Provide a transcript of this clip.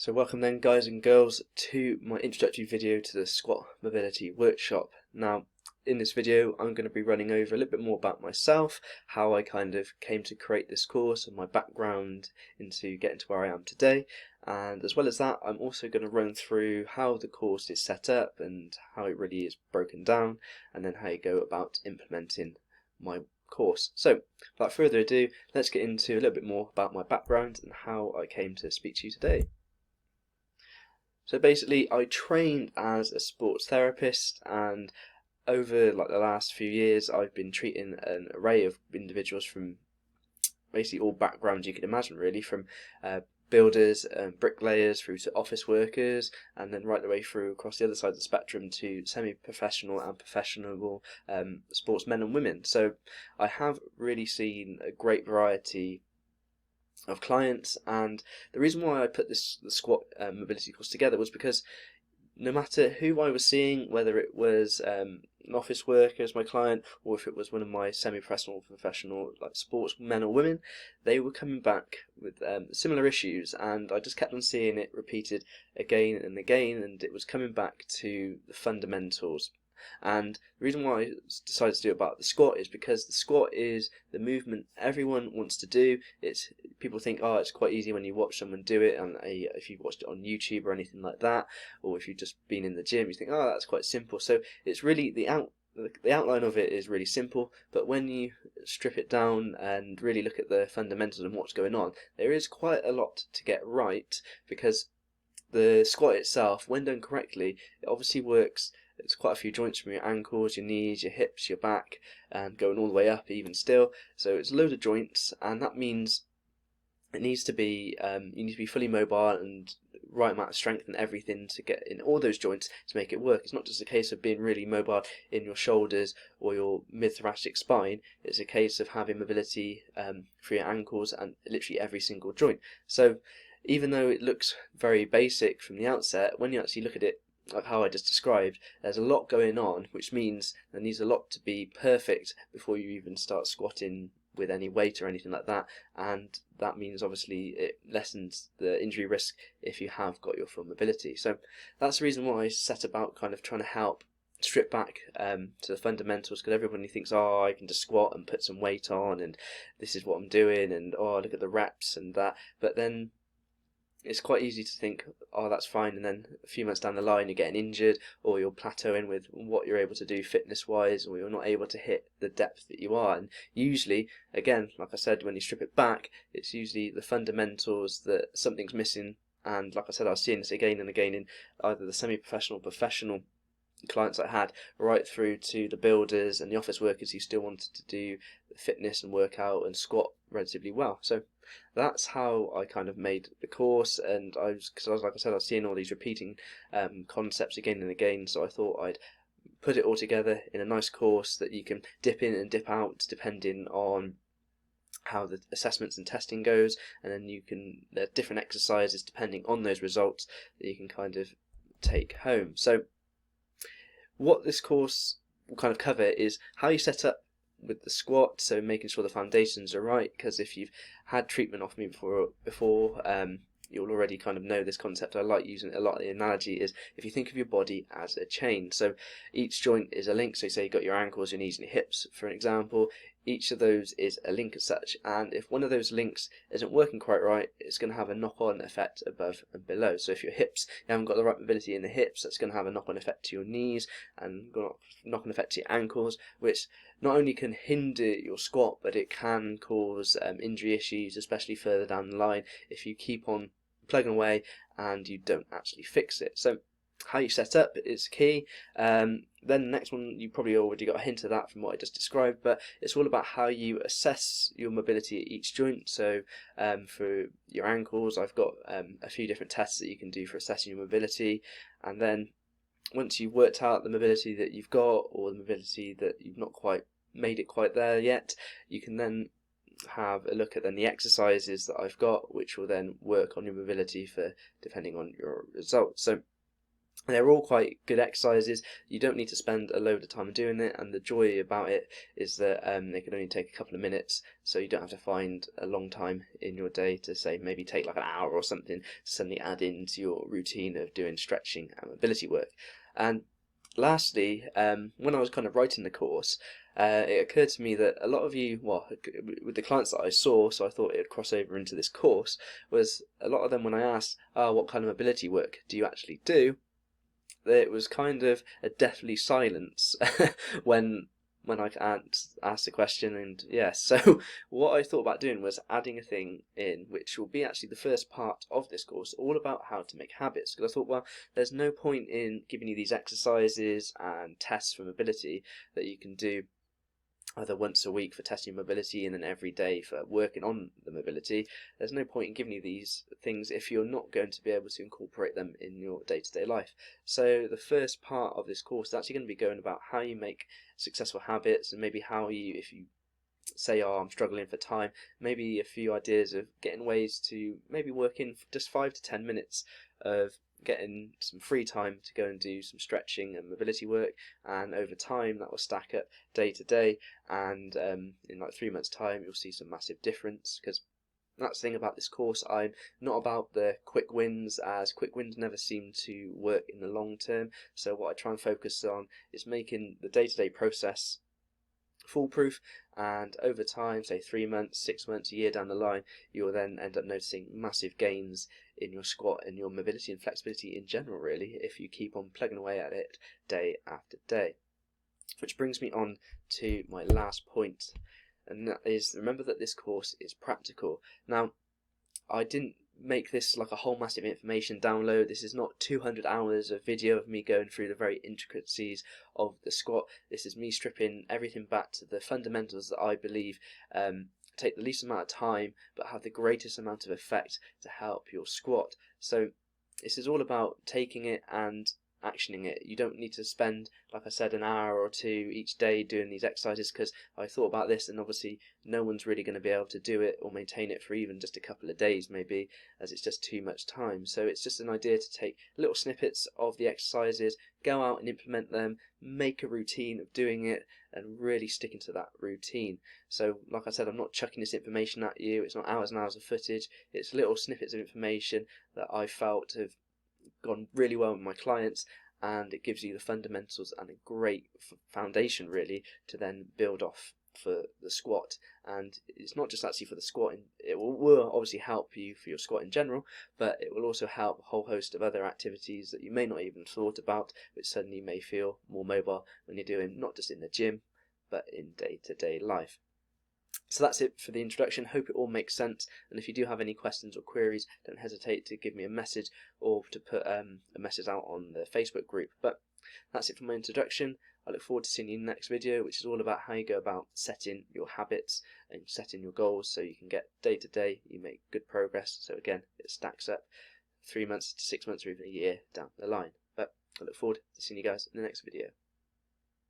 So welcome then guys and girls to my introductory video to the Squat Mobility Workshop. Now in this video I'm going to be running over a little bit more about myself, how I kind of came to create this course and my background into getting to where I am today, and as well as that I'm also going to run through how the course is set up and how it really is broken down, and then how you go about implementing my course. So without further ado, let's get into a little bit more about my background and how I came to speak to you today. So basically, I trained as a sports therapist, and over the last few years, I've been treating an array of individuals from basically all backgrounds you can imagine, really, from builders and bricklayers through to office workers, and then right the way through across the other side of the spectrum to semi-professional and professional sportsmen and women. So I have really seen a great variety of clients, and the reason why I put the squat mobility course together was because no matter who I was seeing, whether it was an office worker as my client or if it was one of my semi-professional professional like sports men or women, they were coming back with similar issues, and I just kept on seeing it repeated again and again, and it was coming back to the fundamentals. And the reason why I decided to do it about the squat is because the squat is the movement everyone wants to do. It's people think, oh, it's quite easy when you watch someone do it, and if you've watched it on YouTube or anything like that, or if you've just been in the gym, you think, oh, that's quite simple. So it's really the outline of it is really simple, but when you strip it down and really look at the fundamentals and what's going on, there is quite a lot to get right, because the squat itself, when done correctly, it obviously works. It's quite a few joints from your ankles, your knees, your hips, your back, and going all the way up even still. So it's a load of joints, and that means it needs to be you need to be fully mobile and right amount of strength and everything to get in all those joints to make it work. It's not just a case of being really mobile in your shoulders or your mid-thoracic spine. It's a case of having mobility for your ankles and literally every single joint. So even though it looks very basic from the outset, when you actually look at it like how I just described, there's a lot going on, which means there needs a lot to be perfect before you even start squatting with any weight or anything like that, and that means obviously it lessens the injury risk if you have got your full mobility. So that's the reason why I set about kind of trying to help strip back to the fundamentals, because everybody thinks, oh, I can just squat and put some weight on and this is what I'm doing, and oh, look at the reps and that, but then it's quite easy to think, oh, that's fine, and then a few months down the line you're getting injured, or you're plateauing with what you're able to do fitness wise, or you're not able to hit the depth that you are. And usually, again, like I said, when you strip it back, it's usually the fundamentals that something's missing. And like I said, I was seeing this again and again in either the semi-professional, professional clients I had, right through to the builders and the office workers who still wanted to do fitness and work out and squat relatively well. So that's how I kind of made the course, and because I was like I said, I was seeing all these repeating concepts again and again, so I thought I'd put it all together in a nice course that you can dip in and dip out depending on how the assessments and testing goes, and then there are different exercises depending on those results that you can kind of take home. So what this course will kind of cover is how you set up with the squat, so making sure the foundations are right, because if you've had treatment off me before you'll already kind of know this concept. I like using it a lot. The analogy is if you think of your body as a chain, so each joint is a link. So say you've got your ankles, your knees and your hips for an example, each of those is a link as such, and if one of those links isn't working quite right, it's going to have a knock-on effect above and below. So if your hips, you haven't got the right mobility in the hips, that's going to have a knock-on effect to your knees and knock-on effect to your ankles, which not only can hinder your squat, but it can cause injury issues, especially further down the line if you keep on plugging away and you don't actually fix it. So how you set up is key. Then the next one, you probably already got a hint of that from what I just described, but it's all about how you assess your mobility at each joint. So for your ankles, I've got a few different tests that you can do for assessing your mobility, and then once you've worked out the mobility that you've got, or the mobility that you've not quite made it quite there yet, you can then have a look at then the exercises that I've got, which will then work on your mobility for depending on your results. So They're all quite good exercises. You don't need to spend a load of time doing it, and the joy about it is that they can only take a couple of minutes, so you don't have to find a long time in your day to say maybe take like an hour or something to suddenly add into your routine of doing stretching and mobility work. And lastly, when I was kind of writing the course, it occurred to me that a lot of you, well, with the clients that I saw, so I thought it would cross over into this course, was a lot of them when I asked, oh, what kind of mobility work do you actually do? It was kind of a deathly silence when I asked the question, and yeah, so what I thought about doing was adding a thing in which will be actually the first part of this course, all about how to make habits. Because I thought, well, there's no point in giving you these exercises and tests for mobility that you can do either once a week for testing mobility and then every day for working on the mobility. There's no point in giving you these things if you're not going to be able to incorporate them in your day-to-day life. So the first part of this course is actually going to be going about how you make successful habits, and maybe how you, if you say, oh, I'm struggling for time, maybe a few ideas of getting ways to maybe work in just 5 to 10 minutes of getting some free time to go and do some stretching and mobility work, and over time that will stack up day to day, and in like 3 months time you'll see some massive difference. Because that's the thing about this course, I'm not about the quick wins, as quick wins never seem to work in the long term. So what I try and focus on is making the day-to-day process foolproof, and over time, say 3 months, 6 months, a year down the line, you'll then end up noticing massive gains in your squat and your mobility and flexibility in general, really, if you keep on plugging away at it day after day. Which brings me on to my last point, and that is, remember that this course is practical. Now, I didn't make this like a whole massive information download. This is not 200 hours of video of me going through the very intricacies of the squat. This is me stripping everything back to the fundamentals that I believe take the least amount of time but have the greatest amount of effect to help your squat. So this is all about taking it and actioning it. You don't need to spend, like I said, an hour or two each day doing these exercises, because I thought about this, and obviously no one's really going to be able to do it or maintain it for even just a couple of days maybe, as it's just too much time. So it's just an idea to take little snippets of the exercises, go out and implement them, make a routine of doing it, and really sticking to that routine. So like I said, I'm not chucking this information at you. It's not hours and hours of footage. It's little snippets of information that I felt have gone really well with my clients, and it gives you the fundamentals and a great foundation really to then build off for the squat. And it's not just actually for the squatting, it will obviously help you for your squat in general, but it will also help a whole host of other activities that you may not even thought about, which suddenly may feel more mobile when you're doing not just in the gym but in day-to-day life. So that's it for the introduction. Hope it all makes sense, and if you do have any questions or queries, don't hesitate to give me a message or to put a message out on the Facebook group. But that's it for my introduction. I look forward to seeing you in the next video, which is all about how you go about setting your habits and setting your goals so you can get day to day, you make good progress. So again, it stacks up 3 months to 6 months or even a year down the line. But I look forward to seeing you guys in the next video.